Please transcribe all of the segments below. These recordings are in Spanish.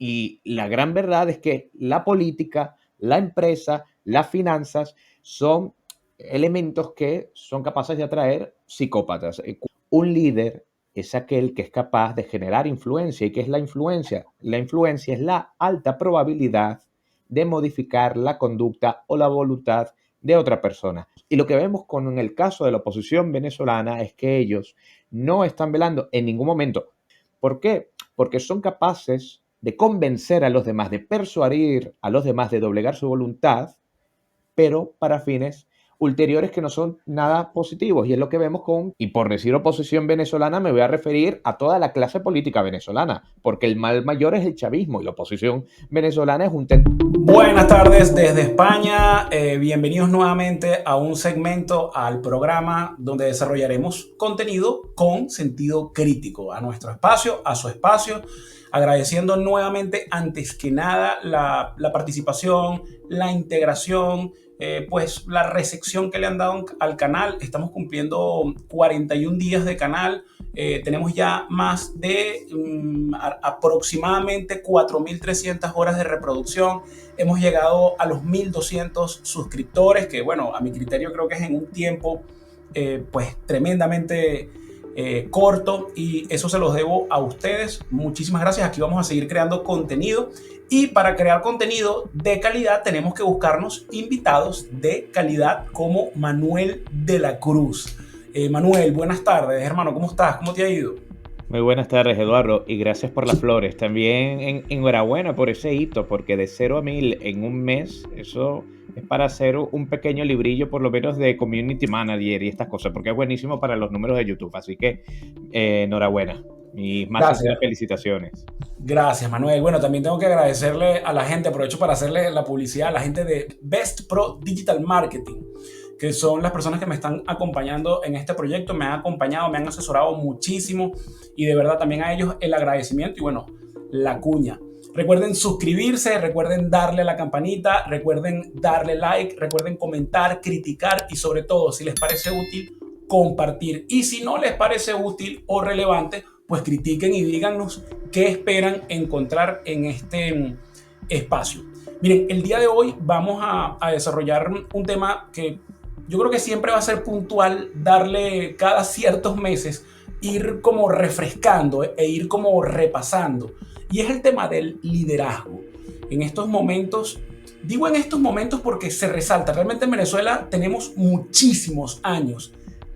Y la gran verdad es que la política, la empresa, las finanzas son elementos que son capaces de atraer psicópatas. Un líder es aquel que es capaz de generar influencia. ¿Y qué es la influencia? La influencia es la alta probabilidad de modificar la conducta o la voluntad de otra persona. Y lo que vemos en el caso de la oposición venezolana es que ellos no están velando en ningún momento. ¿Por qué? Porque son capaces de convencer a los demás, de persuadir a los demás, de doblegar su voluntad, pero para fines ulteriores que no son nada positivos. Y es lo que vemos y por decir oposición venezolana, me voy a referir a toda la clase política venezolana, porque el mal mayor es el chavismo y la oposición venezolana es un... Buenas tardes desde España, bienvenidos nuevamente a un segmento al programa donde desarrollaremos contenido con sentido crítico, a nuestro espacio, a su espacio, agradeciendo nuevamente antes que nada la participación, la integración, pues la recepción que le han dado al canal. Estamos cumpliendo 41 días de canal. Tenemos ya más de aproximadamente 4.300 horas de reproducción. Hemos llegado a los 1.200 suscriptores, que bueno, a mi criterio creo que es en un tiempo pues tremendamente corto, y eso se los debo a ustedes. Muchísimas gracias. Aquí vamos a seguir creando contenido, y para crear contenido de calidad tenemos que buscarnos invitados de calidad como Manuel de la Cruz. Manuel, buenas tardes, hermano, ¿cómo estás? ¿Cómo te ha ido? Muy buenas tardes, Eduardo, y gracias por las flores. También enhorabuena por ese hito, porque de 0 a 1000 en un mes, eso es para hacer un pequeño librillo, por lo menos de community manager y estas cosas, porque es buenísimo para los números de YouTube. Así que enhorabuena. Mis más sinceras felicitaciones. Gracias, Manuel. Bueno, también tengo que agradecerle a la gente, aprovecho para hacerle la publicidad a la gente de Best Pro Digital Marketing, que son las personas que me están acompañando en este proyecto. Me han acompañado, me han asesorado muchísimo, y de verdad también a ellos el agradecimiento y bueno, la cuña. Recuerden suscribirse, recuerden darle a la campanita, recuerden darle like, recuerden comentar, criticar y sobre todo, si les parece útil, compartir. Y si no les parece útil o relevante, pues critiquen y díganos qué esperan encontrar en este espacio. Miren, el día de hoy vamos a desarrollar un tema que yo creo que siempre va a ser puntual, darle cada ciertos meses, ir como refrescando e ir como repasando. Y es el tema del liderazgo. En estos momentos, digo en estos momentos porque se resalta, realmente en Venezuela tenemos muchísimos años,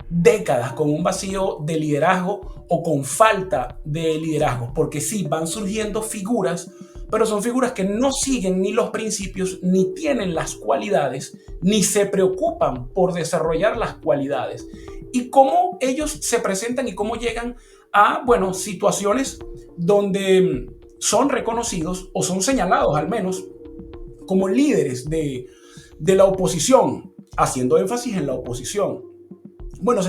décadas con un vacío de liderazgo o con falta de liderazgo, porque sí, van surgiendo figuras, pero son figuras que no siguen ni los principios, ni tienen las cualidades, ni se preocupan por desarrollar las cualidades. Y cómo ellos se presentan y cómo llegan a, bueno, situaciones donde son reconocidos o son señalados al menos como líderes de la oposición, haciendo énfasis en la oposición. Bueno,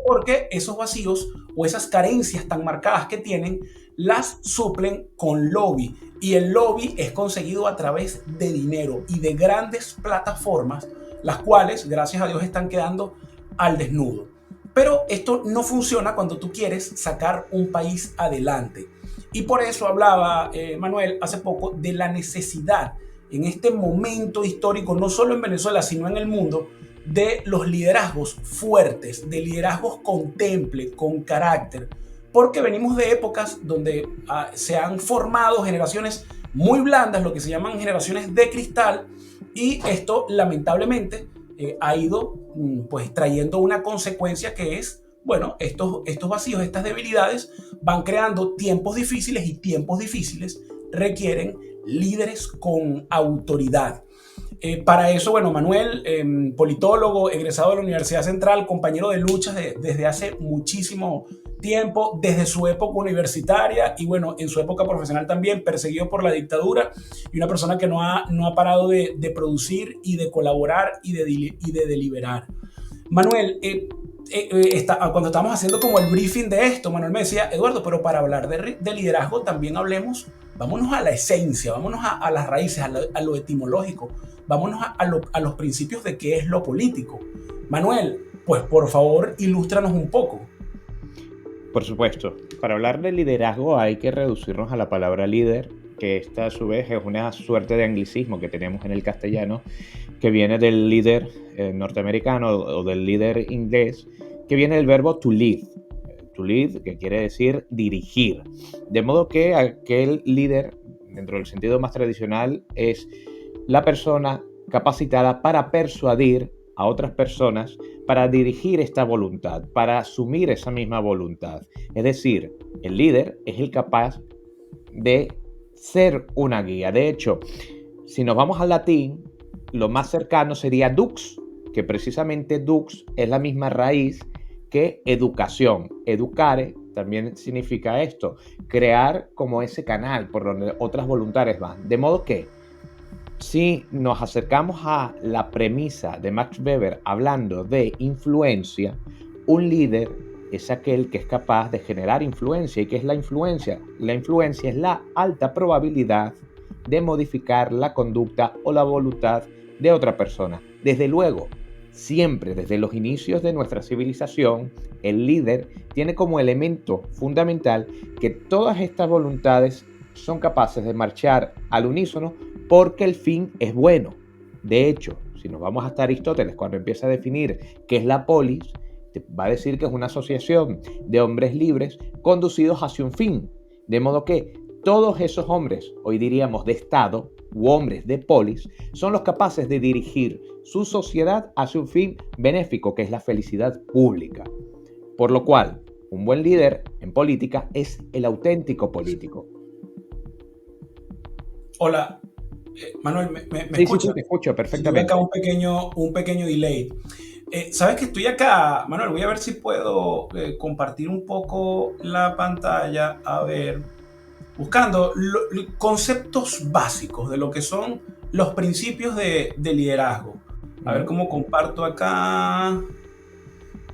porque esos vacíos o esas carencias tan marcadas que tienen las suplen con lobby, y el lobby es conseguido a través de dinero y de grandes plataformas, las cuales gracias a Dios están quedando al desnudo. Pero esto no funciona cuando tú quieres sacar un país adelante, y por eso hablaba Manuel hace poco de la necesidad en este momento histórico, no solo en Venezuela sino en el mundo, de los liderazgos fuertes, de liderazgos con temple, con carácter, porque venimos de épocas donde se han formado generaciones muy blandas, lo que se llaman generaciones de cristal, y esto lamentablemente ha ido pues trayendo una consecuencia que es, bueno, estos vacíos, estas debilidades van creando tiempos difíciles, y tiempos difíciles requieren líderes con autoridad. Para eso, bueno, Manuel, politólogo, egresado de la Universidad Central, compañero de luchas desde hace muchísimo tiempo, desde su época universitaria y bueno, en su época profesional también, perseguido por la dictadura, y una persona que no ha parado de producir y de colaborar y de deliberar. Manuel, cuando estamos haciendo como el briefing de esto, Manuel me decía, Eduardo, pero para hablar de liderazgo también hablemos, vámonos a la esencia, vámonos a las raíces, a lo etimológico, vámonos a los principios de qué es lo político. Manuel, pues por favor, ilústranos un poco. Por supuesto, para hablar de liderazgo hay que reducirnos a la palabra líder, que esta a su vez es una suerte de anglicismo que tenemos en el castellano, que viene del líder norteamericano o del líder inglés, que viene del verbo to lead. To lead, que quiere decir dirigir. De modo que aquel líder, dentro del sentido más tradicional, es la persona capacitada para persuadir a otras personas, para dirigir esta voluntad, para asumir esa misma voluntad. Es decir, el líder es el capaz de ser una guía. De hecho, si nos vamos al latín, lo más cercano sería dux, que precisamente dux es la misma raíz que educación. Educare también significa esto, crear como ese canal por donde otras voluntades van. De modo que si nos acercamos a la premisa de Max Weber hablando de influencia, un líder es aquel que es capaz de generar influencia. ¿Y qué es la influencia? La influencia es la alta probabilidad de modificar la conducta o la voluntad de otra persona. Desde luego, siempre desde los inicios de nuestra civilización, el líder tiene como elemento fundamental que todas estas voluntades son capaces de marchar al unísono porque el fin es bueno. De hecho, si nos vamos hasta Aristóteles, cuando empieza a definir qué es la polis, te va a decir que es una asociación de hombres libres conducidos hacia un fin. De modo que todos esos hombres, hoy diríamos de Estado, u hombres de polis, son los capaces de dirigir su sociedad hacia un fin benéfico, que es la felicidad pública. Por lo cual, un buen líder en política es el auténtico político. Hola, Manuel, ¿me Sí, escuchas? sí, te escucho Sí, tuve perfectamente. acá un pequeño delay. ¿Sabes que estoy acá, Manuel? Voy a ver si puedo compartir un poco la pantalla. A ver, buscando conceptos básicos de lo que son los principios de liderazgo. A ver cómo comparto acá.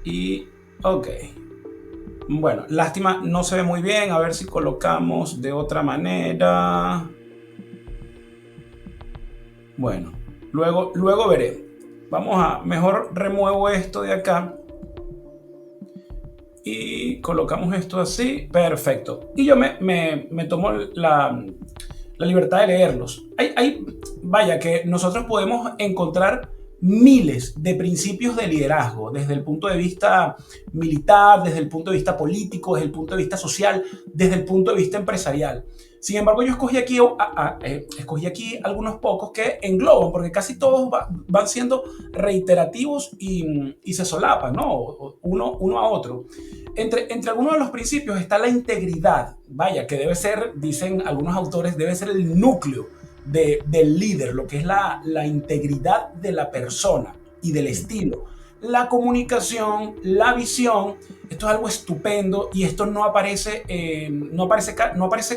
Y, ok. Bueno, lástima, no se ve muy bien. A ver si colocamos de otra manera. Bueno, luego veré. Vamos a, mejor remuevo esto de acá y colocamos esto así. Perfecto. Y yo me tomo la libertad de leerlos. Vaya que nosotros podemos encontrar miles de principios de liderazgo, desde el punto de vista militar, desde el punto de vista político, desde el punto de vista social, desde el punto de vista empresarial. Sin embargo, yo escogí aquí algunos pocos que engloban, porque casi todos van siendo reiterativos y se solapan, ¿no? Uno a otro. Entre algunos de los principios está la integridad, vaya, que debe ser, dicen algunos autores, debe ser el núcleo del líder, lo que es la integridad de la persona y del estilo. La comunicación, la visión, esto es algo estupendo y esto no aparece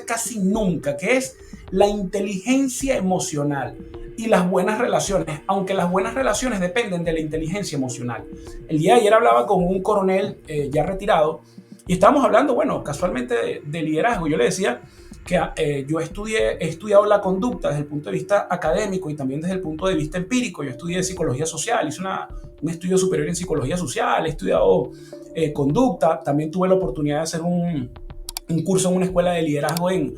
casi nunca, que es la inteligencia emocional y las buenas relaciones, aunque las buenas relaciones dependen de la inteligencia emocional. El día de ayer hablaba con un coronel ya retirado y estábamos hablando, bueno, casualmente de liderazgo. Yo le decía que yo he estudiado la conducta desde el punto de vista académico y también desde el punto de vista empírico. Yo estudié psicología social, hice un estudio superior en psicología social, he estudiado conducta, también tuve la oportunidad de hacer un curso en una escuela de liderazgo en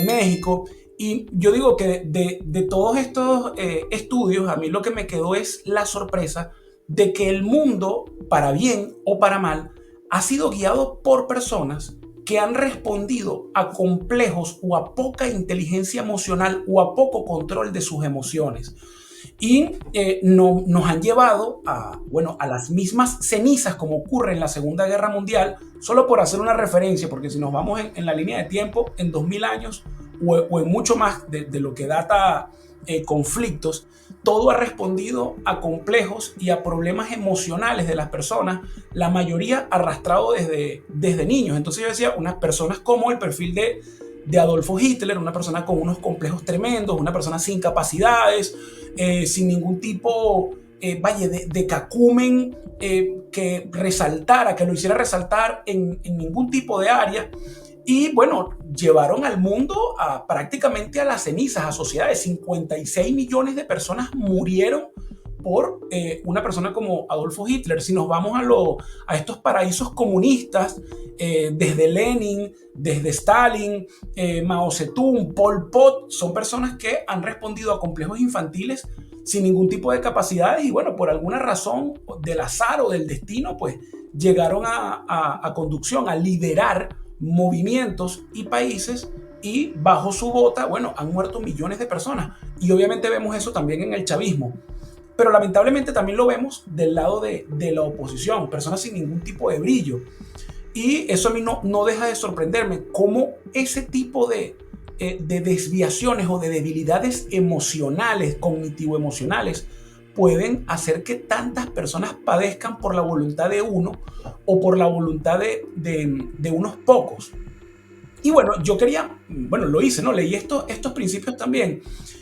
México. Y yo digo que de todos estos estudios, a mí lo que me quedó es la sorpresa de que el mundo, para bien o para mal, ha sido guiado por personas que han respondido a complejos o a poca inteligencia emocional o a poco control de sus emociones. Y nos han llevado a las mismas cenizas como ocurre en la Segunda Guerra Mundial, solo por hacer una referencia, porque si nos vamos en la línea de tiempo, en 2000 años o en mucho más de lo que data conflictos, todo ha respondido a complejos y a problemas emocionales de las personas, la mayoría arrastrado desde niños. Entonces yo decía, unas personas como el perfil de Adolfo Hitler, una persona con unos complejos tremendos, una persona sin capacidades, sin ningún tipo de cacumen que resaltara, que lo hiciera resaltar en ningún tipo de área. Y bueno, llevaron al mundo prácticamente a las cenizas, a sociedades. 56 millones de personas murieron por una persona como Adolfo Hitler. Si nos vamos a estos paraísos comunistas, desde Lenin, desde Stalin, Mao Zedong, Pol Pot, son personas que han respondido a complejos infantiles sin ningún tipo de capacidades y bueno, por alguna razón del azar o del destino, pues llegaron a conducción, a liderar movimientos y países y bajo su bota, bueno, han muerto millones de personas. Y obviamente vemos eso también en el chavismo. Pero lamentablemente también lo vemos del lado de la oposición, personas sin ningún tipo de brillo. Y eso a mí no deja de sorprenderme, cómo ese tipo de desviaciones o de debilidades emocionales, cognitivo-emocionales, pueden hacer que tantas personas padezcan por la voluntad de uno o por la voluntad de unos pocos. Y bueno, yo quería, bueno, lo hice, ¿no? Leí estos principios también,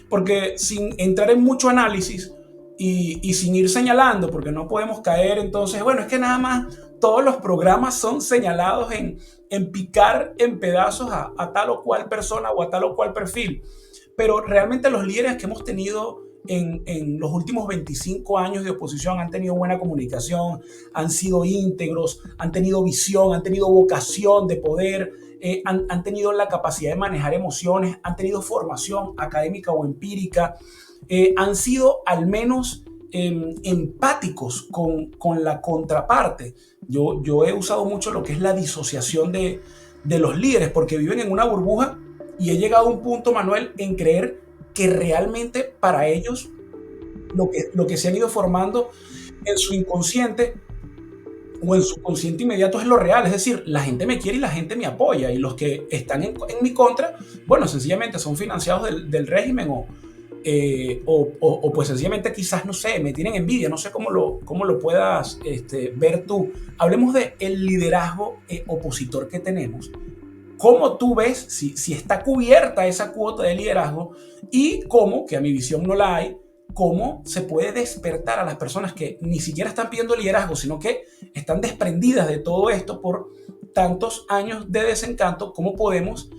porque sin entrar en mucho análisis y sin ir señalando, porque no podemos caer entonces, bueno, es que nada más todos los programas son señalados en picar en pedazos a tal o cual persona o a tal o cual perfil. Pero realmente los líderes que hemos tenido en los últimos 25 años de oposición han tenido buena comunicación, han sido íntegros, han tenido visión, han tenido vocación de poder, han tenido la capacidad de manejar emociones, han tenido formación académica o empírica, han sido al menos empáticos con la contraparte. Yo he usado mucho lo que es la disociación de los líderes, porque viven en una burbuja y he llegado a un punto, Manuel, en creer que realmente para ellos lo que se han ido formando en su inconsciente o en su consciente inmediato es lo real, es decir, la gente me quiere y la gente me apoya, y los que están en mi contra, bueno, sencillamente son financiados del régimen o pues sencillamente quizás, no sé, me tienen envidia, no sé cómo lo puedas ver tú. Hablemos del liderazgo opositor que tenemos. ¿Cómo tú ves si está cubierta esa cuota de liderazgo y cómo, que a mi visión no la hay, cómo se puede despertar a las personas que ni siquiera están pidiendo liderazgo, sino que están desprendidas de todo esto por tantos años de desencanto? ¿Cómo podemos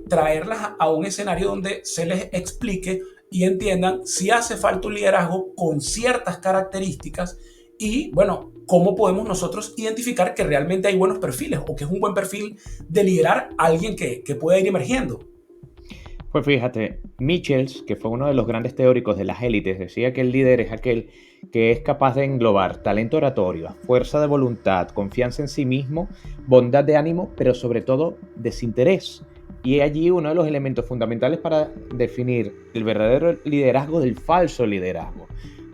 traerlas a un escenario donde se les explique y entiendan si hace falta un liderazgo con ciertas características y, bueno, cómo podemos nosotros identificar que realmente hay buenos perfiles o que es un buen perfil de liderar a alguien que pueda ir emergiendo? Pues fíjate, Michels, que fue uno de los grandes teóricos de las élites, decía que el líder es aquel que es capaz de englobar talento oratorio, fuerza de voluntad, confianza en sí mismo, bondad de ánimo, pero sobre todo desinterés. Y allí uno de los elementos fundamentales para definir el verdadero liderazgo del falso liderazgo.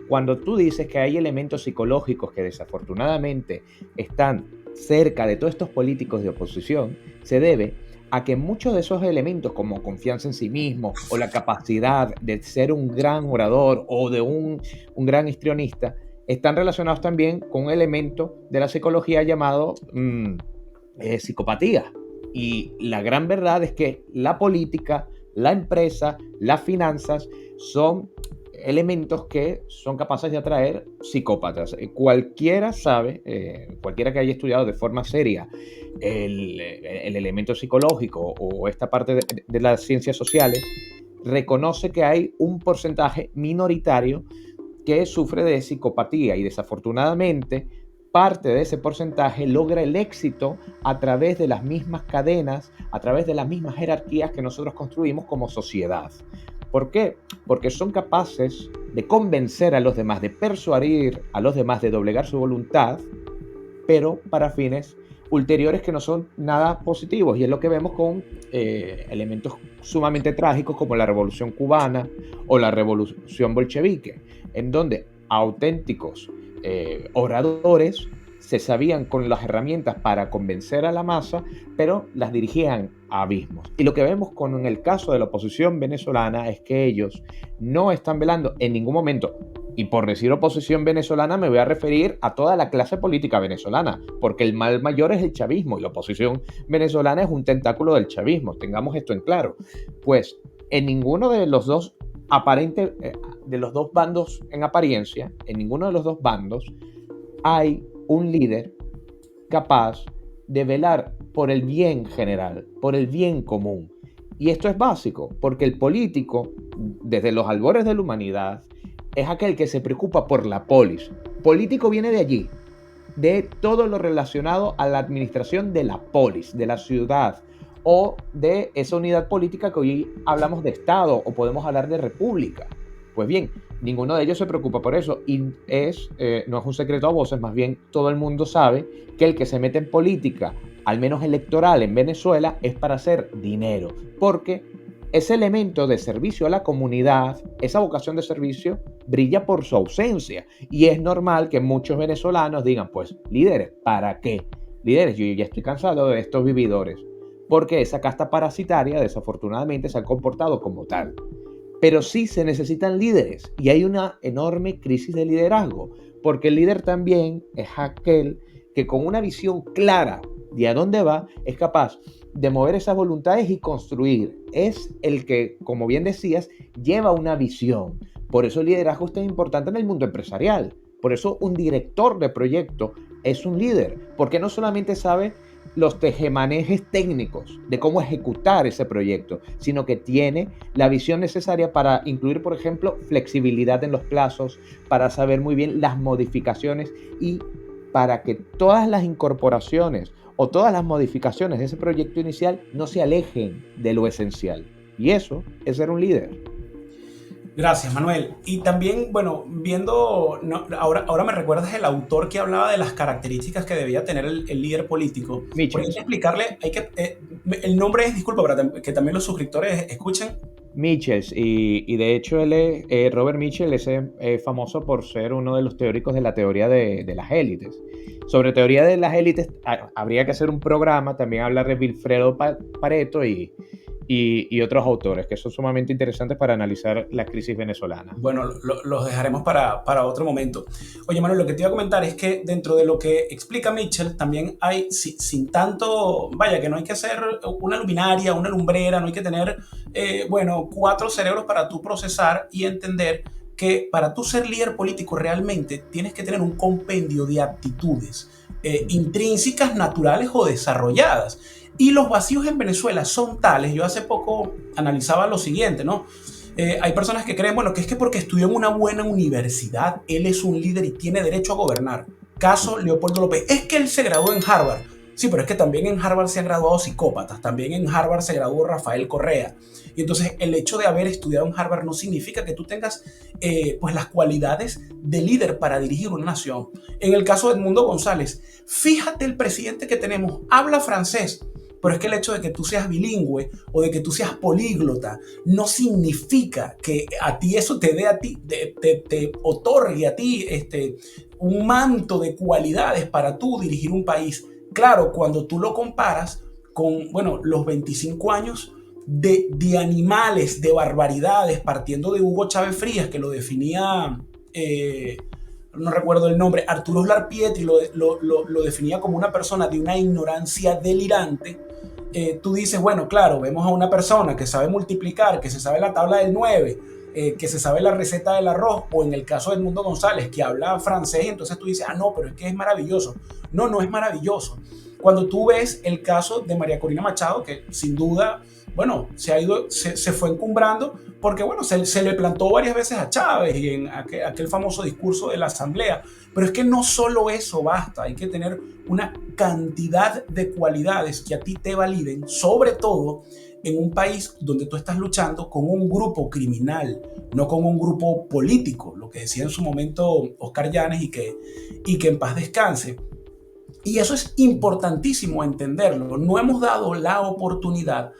Cuando tú dices que hay elementos psicológicos que desafortunadamente están cerca de todos estos políticos de oposición, se debe a que muchos de esos elementos, como confianza en sí mismo o la capacidad de ser un gran orador o de un gran histrionista, están relacionados también con un elemento de la psicología llamado psicopatía. Y la gran verdad es que la política, la empresa, las finanzas son elementos que son capaces de atraer psicópatas. Cualquiera sabe, cualquiera que haya estudiado de forma seria el elemento psicológico o esta parte de las ciencias sociales, reconoce que hay un porcentaje minoritario que sufre de psicopatía y desafortunadamente parte de ese porcentaje logra el éxito a través de las mismas cadenas, a través de las mismas jerarquías que nosotros construimos como sociedad. ¿Por qué? Porque son capaces de convencer a los demás, de persuadir a los demás, de doblegar su voluntad, pero para fines ulteriores que no son nada positivos. Y es lo que vemos con elementos sumamente trágicos como la Revolución Cubana o la Revolución Bolchevique, en donde auténticos oradores se sabían con las herramientas para convencer a la masa, pero las dirigían a abismos. Y lo que vemos en el caso de la oposición venezolana es que ellos no están velando en ningún momento, y por decir oposición venezolana me voy a referir a toda la clase política venezolana, porque el mal mayor es el chavismo y la oposición venezolana es un tentáculo del chavismo, tengamos esto en claro. Pues en ninguno de los dos de los dos bandos en apariencia, en ninguno de los dos bandos hay un líder capaz de velar por el bien general, por el bien común. Y esto es básico, porque el político, desde los albores de la humanidad, es aquel que se preocupa por la polis. Político viene de allí, de todo lo relacionado a la administración de la polis, de la ciudad, o de esa unidad política que hoy hablamos de Estado o podemos hablar de república. Pues bien, ninguno de ellos se preocupa por eso y no es un secreto a voces, más bien todo el mundo sabe que el que se mete en política, al menos electoral en Venezuela, es para hacer dinero, porque ese elemento de servicio a la comunidad, esa vocación de servicio, brilla por su ausencia. Y es normal que muchos venezolanos digan, pues, líderes, ¿para qué? Líderes, yo ya estoy cansado de estos vividores, porque esa casta parasitaria, desafortunadamente, se ha comportado como tal. Pero sí se necesitan líderes y hay una enorme crisis de liderazgo, porque el líder también es aquel que con una visión clara de a dónde va es capaz de mover esas voluntades y construir. Es el que, como bien decías, lleva una visión. Por eso el liderazgo es tan importante en el mundo empresarial. Por eso un director de proyecto es un líder, porque no solamente sabe los tejemanejes técnicos de cómo ejecutar ese proyecto, sino que tiene la visión necesaria para incluir, por ejemplo, flexibilidad en los plazos, para saber muy bien las modificaciones y para que todas las incorporaciones o todas las modificaciones de ese proyecto inicial no se alejen de lo esencial. Y eso es ser un líder. Gracias, Manuel. Y también, bueno, viendo, no, ahora me recuerdas el autor que hablaba de las características que debía tener el líder político. Porque hay que Michels. explicarle, el nombre es, disculpa, para que también los suscriptores escuchen. Michels, y de hecho Robert Mitchell es famoso por ser uno de los teóricos de la teoría de las élites. Sobre teoría de las élites habría que hacer un programa, también hablar de Vilfredo Pareto y otros autores que son sumamente interesantes para analizar la crisis venezolana. Bueno, los dejaremos para otro momento. Oye, Manuel, lo que te iba a comentar es que dentro de lo que explica Mitchell, también hay, sin tanto, vaya, que no hay que hacer una luminaria, una lumbrera, no hay que tener, 4 cerebros para tú procesar y entender que para tú ser líder político realmente tienes que tener un compendio de aptitudes intrínsecas, naturales o desarrolladas. Y los vacíos en Venezuela son tales. Yo hace poco analizaba lo siguiente, ¿no? Hay personas que creen, bueno, que es que porque estudió en una buena universidad, él es un líder y tiene derecho a gobernar. Caso Leopoldo López. Es que él se graduó en Harvard. Sí, pero es que también en Harvard se han graduado psicópatas. También en Harvard se graduó Rafael Correa. Y entonces el hecho de haber estudiado en Harvard no significa que tú tengas pues las cualidades de líder para dirigir una nación. En el caso de Edmundo González, fíjate el presidente que tenemos, habla francés. Pero es que el hecho de que tú seas bilingüe o de que tú seas políglota no significa que a ti eso te dé a ti, te otorgue a ti un manto de cualidades para tú dirigir un país. Claro, cuando tú lo comparas con, los 25 años de animales, de barbaridades, partiendo de Hugo Chávez Frías, que lo definía, no recuerdo el nombre, Arturo Uslar Pietri lo definía como una persona de una ignorancia delirante. Tú dices, bueno, claro, vemos a una persona que sabe multiplicar, que se sabe la tabla del 9, que se sabe la receta del arroz, o en el caso de Edmundo González, que habla francés, y entonces tú dices, no, pero es que es maravilloso. No, no es maravilloso. Cuando tú ves el caso de María Corina Machado, que sin duda, se fue encumbrando, porque se le plantó varias veces a Chávez y en aquel famoso discurso de la Asamblea. Pero es que no solo eso basta, hay que tener una cantidad de cualidades que a ti te validen, sobre todo en un país donde tú estás luchando con un grupo criminal, no con un grupo político, lo que decía en su momento Oscar Llanes y que en paz descanse. Y eso es importantísimo entenderlo. No hemos dado la oportunidad,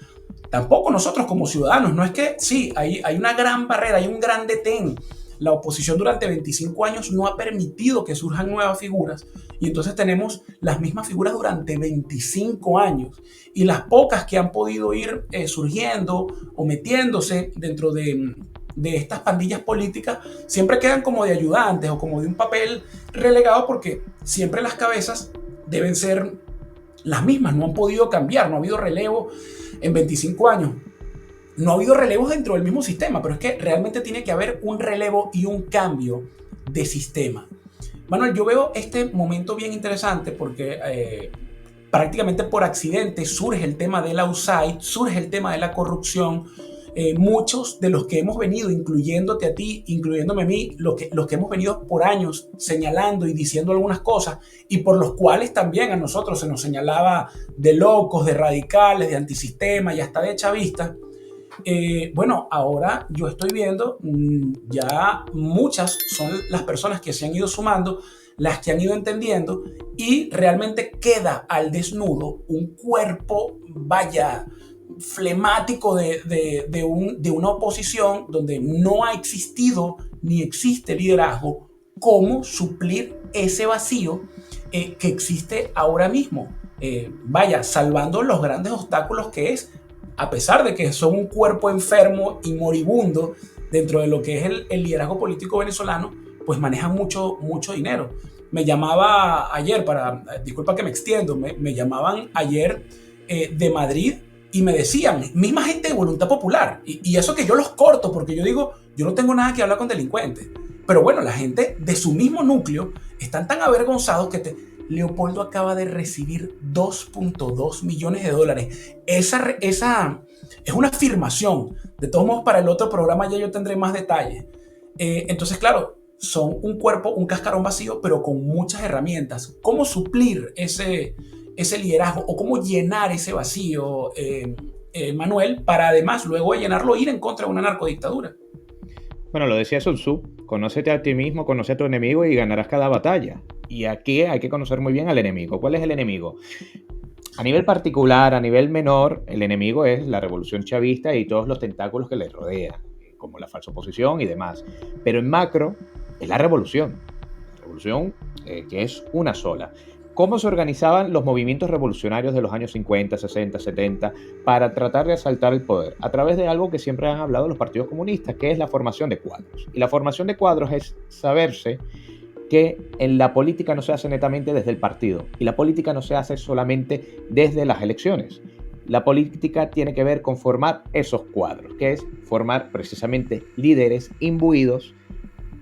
tampoco nosotros como ciudadanos. No es que sí, hay una gran barrera, hay un gran detén. La oposición durante 25 años no ha permitido que surjan nuevas figuras y entonces tenemos las mismas figuras durante 25 años y las pocas que han podido ir surgiendo o metiéndose dentro de estas pandillas políticas siempre quedan como de ayudantes o como de un papel relegado, porque siempre las cabezas deben ser las mismas, no han podido cambiar, no ha habido relevo en 25 años. No ha habido relevos dentro del mismo sistema, pero es que realmente tiene que haber un relevo y un cambio de sistema. Manuel, yo veo este momento bien interesante porque prácticamente por accidente surge el tema de la USAID, surge el tema de la corrupción, Muchos de los que hemos venido, incluyéndote a ti, incluyéndome a mí, los que hemos venido por años señalando y diciendo algunas cosas, y por los cuales también a nosotros se nos señalaba de locos, de radicales, de antisistema y hasta de chavistas. Bueno, ahora yo estoy viendo, ya muchas son las personas que se han ido sumando, las que han ido entendiendo, y realmente queda al desnudo un cuerpo, vaya, flemático de una oposición donde no ha existido ni existe liderazgo. ¿Cómo suplir ese vacío que existe ahora mismo? Vaya, salvando los grandes obstáculos que es, a pesar de que son un cuerpo enfermo y moribundo dentro de lo que es el liderazgo político venezolano, pues manejan mucho dinero. Me llamaba ayer, disculpa que me extiendo, me llamaban ayer de Madrid y me decían, misma gente de Voluntad Popular, y eso que yo los corto porque yo digo, yo no tengo nada que hablar con delincuentes, pero bueno, la gente de su mismo núcleo están tan avergonzados que Leopoldo acaba de recibir 2.2 millones de dólares. Esa es una afirmación. De todos modos, para el otro programa ya yo tendré más detalles. Entonces, claro, son un cuerpo, un cascarón vacío, pero con muchas herramientas. ¿Cómo suplir ese liderazgo o cómo llenar ese vacío, Manuel, para además luego de llenarlo ir en contra de una narcodictadura? Bueno, lo decía Sun Tzu, conócete a ti mismo, conoce a tu enemigo y ganarás cada batalla. Y aquí hay que conocer muy bien al enemigo. ¿Cuál es el enemigo? A nivel particular, a nivel menor, el enemigo es la revolución chavista y todos los tentáculos que le rodean, como la falsa oposición y demás. Pero en macro es la revolución que es una sola. ¿Cómo se organizaban los movimientos revolucionarios de los años 50, 60, 70 para tratar de asaltar el poder? A través de algo que siempre han hablado los partidos comunistas, que es la formación de cuadros. Y la formación de cuadros es saberse que en la política no se hace netamente desde el partido y la política no se hace solamente desde las elecciones. La política tiene que ver con formar esos cuadros, que es formar precisamente líderes imbuidos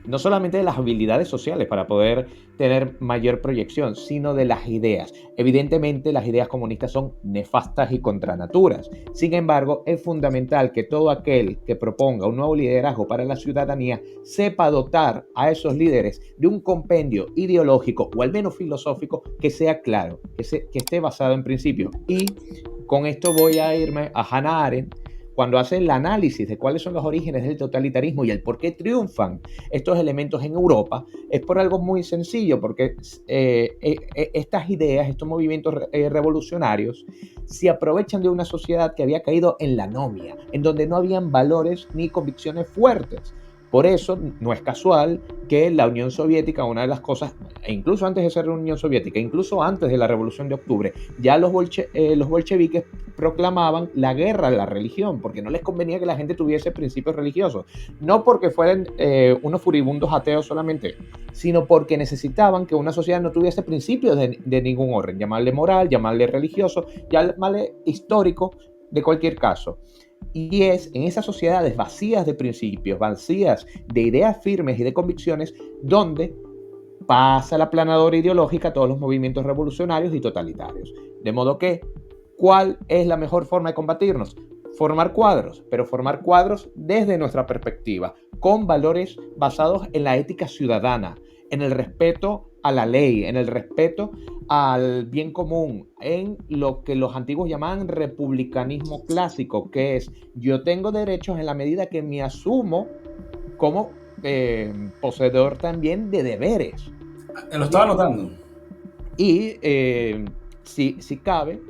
no solamente de las habilidades sociales para poder tener mayor proyección, sino de las ideas. Evidentemente, las ideas comunistas son nefastas y contra naturas. Sin embargo, es fundamental que todo aquel que proponga un nuevo liderazgo para la ciudadanía sepa dotar a esos líderes de un compendio ideológico o al menos filosófico que sea claro, que esté basado en principios. Y con esto voy a irme a Hannah Arendt, cuando hace el análisis de cuáles son los orígenes del totalitarismo y el por qué triunfan estos elementos en Europa, es por algo muy sencillo, porque estas ideas, estos movimientos revolucionarios, se aprovechan de una sociedad que había caído en la anomia, en donde no habían valores ni convicciones fuertes. Por eso no es casual que la Unión Soviética, una de las cosas, e incluso antes de ser la Unión Soviética, incluso antes de la Revolución de Octubre, ya los bolcheviques proclamaban la guerra a la religión, porque no les convenía que la gente tuviese principios religiosos. No porque fueran unos furibundos ateos solamente, sino porque necesitaban que una sociedad no tuviese principios de ningún orden, llamarle moral, llamarle religioso, llamarle histórico, de cualquier caso. Y es en esas sociedades vacías de principios, vacías de ideas firmes y de convicciones, donde pasa la planadora ideológica a todos los movimientos revolucionarios y totalitarios. De modo que, ¿cuál es la mejor forma de combatirnos? Formar cuadros, pero formar cuadros desde nuestra perspectiva, con valores basados en la ética ciudadana, en el respeto a la ley, en el respeto al bien común, en lo que los antiguos llamaban republicanismo clásico, que es yo tengo derechos en la medida que me asumo como poseedor también de deberes. Lo estaba notando. Y si cabe,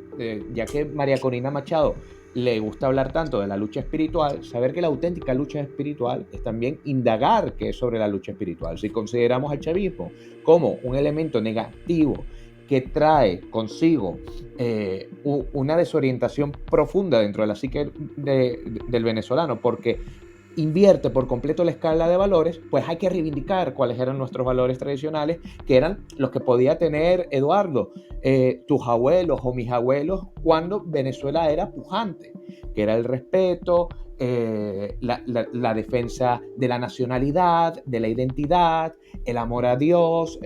ya que María Corina Machado le gusta hablar tanto de la lucha espiritual, saber que la auténtica lucha espiritual es también indagar qué es sobre la lucha espiritual. Si consideramos al chavismo como un elemento negativo que trae consigo una desorientación profunda dentro de la psique del venezolano, porque invierte por completo la escala de valores, pues hay que reivindicar cuáles eran nuestros valores tradicionales, que eran los que podía tener Eduardo, tus abuelos o mis abuelos, cuando Venezuela era pujante, que era el respeto, la defensa de la nacionalidad, de la identidad, el amor a Dios,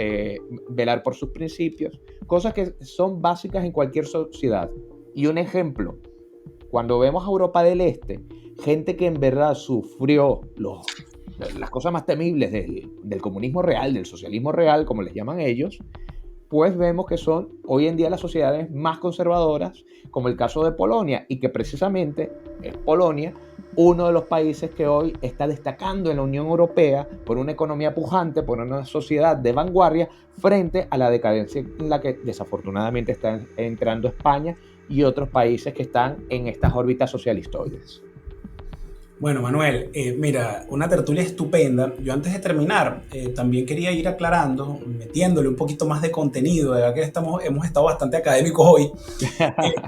velar por sus principios, cosas que son básicas en cualquier sociedad. Y un ejemplo, cuando vemos a Europa del Este, gente que en verdad sufrió las cosas más temibles del comunismo real, del socialismo real, como les llaman ellos, pues vemos que son hoy en día las sociedades más conservadoras, como el caso de Polonia, y que precisamente es Polonia uno de los países que hoy está destacando en la Unión Europea por una economía pujante, por una sociedad de vanguardia, frente a la decadencia en la que desafortunadamente está entrando España y otros países que están en estas órbitas socialistoides. Bueno, Manuel, mira, una tertulia estupenda. Yo antes de terminar, también quería ir aclarando, metiéndole un poquito más de contenido, de verdad que hemos estado bastante académicos hoy,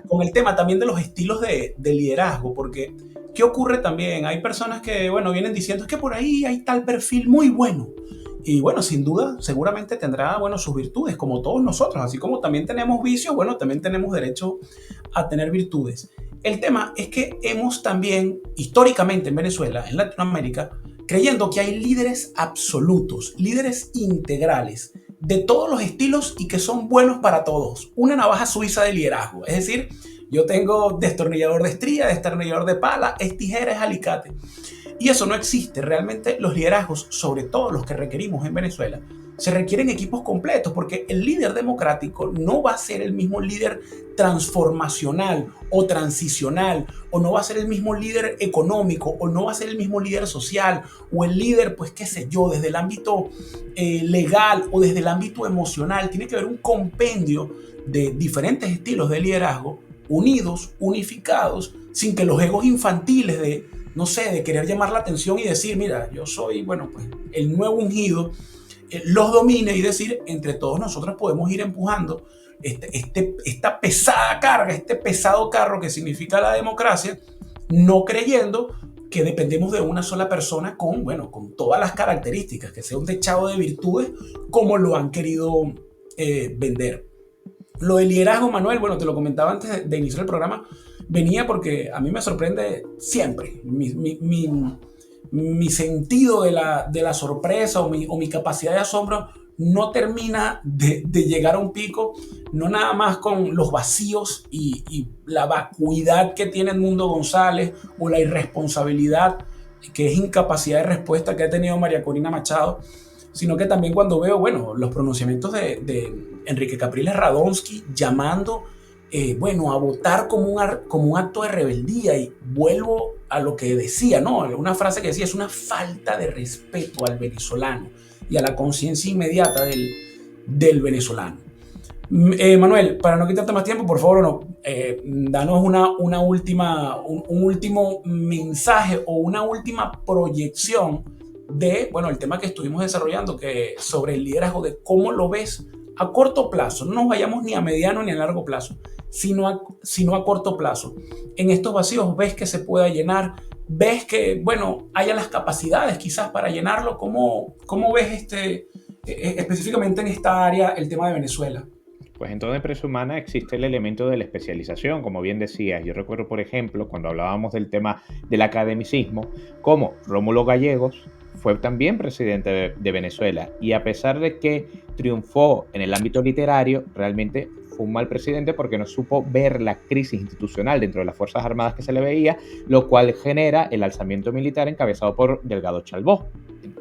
con el tema también de los estilos de liderazgo, porque ¿qué ocurre también? Hay personas que, bueno, vienen diciendo es que por ahí hay tal perfil muy bueno. Y bueno, sin duda, seguramente tendrá, bueno, sus virtudes, como todos nosotros, así como también tenemos vicios, bueno, también tenemos derecho a tener virtudes. El tema es que hemos también, históricamente en Venezuela, en Latinoamérica, creyendo que hay líderes absolutos, líderes integrales, de todos los estilos y que son buenos para todos. Una navaja suiza de liderazgo. Es decir, yo tengo destornillador de estría, destornillador de pala, es tijera, es alicate. Y eso no existe. Realmente los liderazgos, sobre todo los que requerimos en Venezuela, se requieren equipos completos, porque el líder democrático no va a ser el mismo líder transformacional o transicional, o no va a ser el mismo líder económico, o no va a ser el mismo líder social, o el líder, pues qué sé yo, desde el ámbito legal o desde el ámbito emocional. Tiene que haber un compendio de diferentes estilos de liderazgo, unidos, unificados, sin que los egos infantiles no sé, de querer llamar la atención y decir, mira, yo soy, bueno, pues el nuevo ungido, los domine, y decir, entre todos nosotros podemos ir empujando esta pesada carga, este pesado carro que significa la democracia, no creyendo que dependemos de una sola persona bueno, con todas las características, que sea un techado de virtudes como lo han querido vender. Lo del liderazgo, Manuel, bueno, te lo comentaba antes de iniciar el programa, venía porque a mí me sorprende siempre mi sentido de la sorpresa o mi capacidad de asombro no termina de llegar a un pico, no nada más con los vacíos y la vacuidad que tiene Edmundo González o la irresponsabilidad, que es incapacidad de respuesta que ha tenido María Corina Machado, sino que también cuando veo, bueno, los pronunciamientos de Enrique Capriles Radonsky llamando bueno, a votar como un acto de rebeldía, y vuelvo a lo que decía, ¿no? Una frase que decía, es una falta de respeto al venezolano y a la conciencia inmediata del venezolano. Manuel, para no quitarte más tiempo, por favor, danos un último mensaje o una última proyección de, bueno, el tema que estuvimos desarrollando, que sobre el liderazgo, de cómo lo ves a corto plazo. No nos vayamos ni a mediano ni a largo plazo, sino a corto plazo. En estos vacíos, ¿ves que se pueda llenar? ¿Ves que, bueno, haya las capacidades quizás para llenarlo? ¿Cómo ves específicamente en esta área el tema de Venezuela? Pues en toda empresa humana existe el elemento de la especialización, como bien decías. Yo recuerdo, por ejemplo, cuando hablábamos del tema del academicismo, como Rómulo Gallegos fue también presidente de Venezuela, y a pesar de que triunfó en el ámbito literario, realmente fue un mal presidente porque no supo ver la crisis institucional dentro de las Fuerzas Armadas que se le veía, lo cual genera el alzamiento militar encabezado por Delgado Chalbó.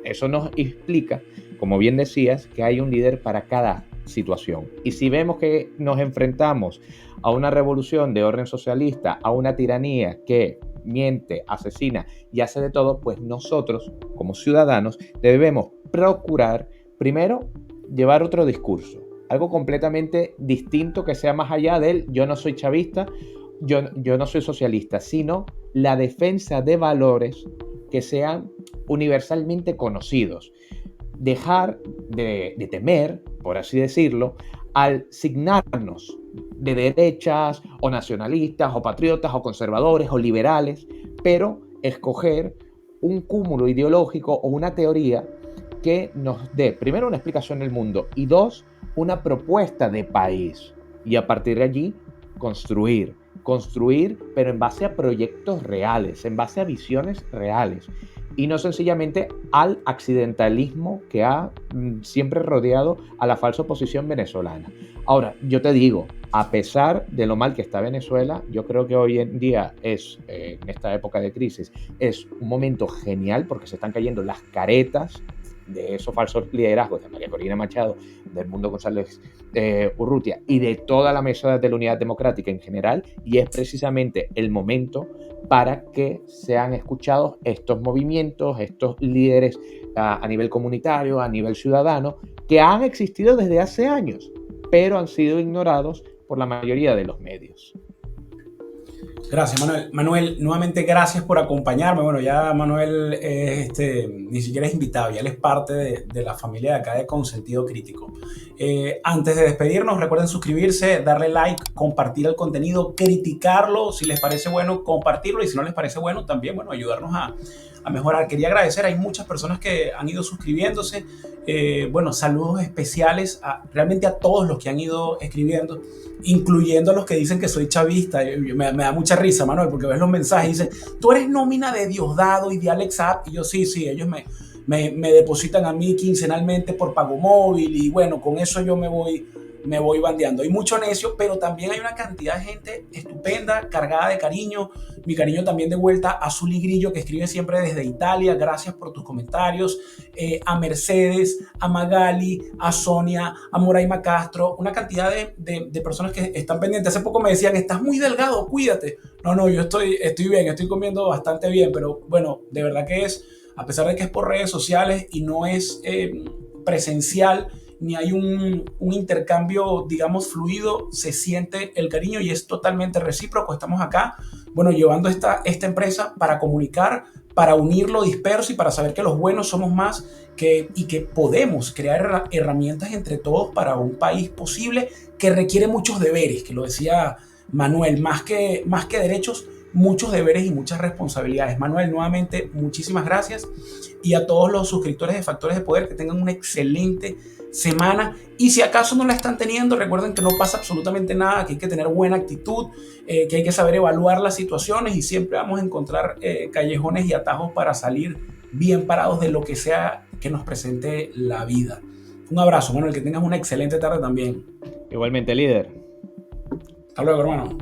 Eso nos explica, como bien decías, que hay un líder para cada situación. Y si vemos que nos enfrentamos a una revolución de orden socialista, a una tiranía que miente, asesina y hace de todo, pues nosotros, como ciudadanos, debemos procurar, primero, llevar otro discurso, algo completamente distinto, que sea más allá del yo no soy chavista, yo no soy socialista, sino la defensa de valores que sean universalmente conocidos. Dejar de temer, por así decirlo, al signarnos de derechas o nacionalistas o patriotas o conservadores o liberales, pero escoger un cúmulo ideológico o una teoría que nos dé, primero, una explicación del mundo, y dos, una propuesta de país, y a partir de allí construir construir, pero en base a proyectos reales, en base a visiones reales, y no sencillamente al accidentalismo que ha siempre rodeado a la falsa oposición venezolana. Ahora, yo te digo, a pesar de lo mal que está Venezuela, yo creo que hoy en día es, en esta época de crisis, es un momento genial porque se están cayendo las caretas de esos falsos liderazgos de María Corina Machado, del Mundo González Urrutia y de toda la mesa de la Unidad Democrática en general, y es precisamente el momento para que sean escuchados estos movimientos, estos líderes a nivel comunitario, a nivel ciudadano, que han existido desde hace años, pero han sido ignorados por la mayoría de los medios. Gracias, Manuel. Manuel, nuevamente gracias por acompañarme. Bueno, ya Manuel ni siquiera es invitado, ya él es parte de la familia de acá de Consentido Crítico. Antes de despedirnos, recuerden suscribirse, darle like, compartir el contenido, criticarlo, si les parece bueno, compartirlo, y si no les parece bueno, también, bueno, ayudarnos a mejorar. Quería agradecer, hay muchas personas que han ido suscribiéndose. Bueno, saludos especiales realmente a todos los que han ido escribiendo, incluyendo a los que dicen que soy chavista. Me da mucha risa, Manuel, porque ves los mensajes y dicen, tú eres nómina de Diosdado y de Alex Saab, y yo sí, ellos me depositan a mí quincenalmente por pago móvil, y bueno, con eso yo me voy bandeando. Hay mucho necio, pero también hay una cantidad de gente estupenda, cargada de cariño. Mi cariño también de vuelta a Zuli Grillo, que escribe siempre desde Italia. Gracias por tus comentarios. A Mercedes, a Magali, a Sonia, a Moraima Castro, una cantidad de personas que están pendientes. Hace poco me decían, estás muy delgado, cuídate. No, yo estoy bien, estoy comiendo bastante bien, pero bueno, de verdad que a pesar de que es por redes sociales y no es presencial, ni hay un intercambio, digamos, fluido, se siente el cariño y es totalmente recíproco. Estamos acá, bueno, llevando esta empresa para comunicar, para unir lo disperso y para saber que los buenos somos más y que podemos crear herramientas entre todos para un país posible que requiere muchos deberes, que lo decía Manuel, más que derechos, muchos deberes y muchas responsabilidades. Manuel, nuevamente, muchísimas gracias, y a todos los suscriptores de Factores de Poder, que tengan una excelente semana, y si acaso no la están teniendo, recuerden que no pasa absolutamente nada, que hay que tener buena actitud, que hay que saber evaluar las situaciones, y siempre vamos a encontrar callejones y atajos para salir bien parados de lo que sea que nos presente la vida. Un abrazo, Manuel, que tengas una excelente tarde también. Igualmente, líder. Hasta luego, hermano.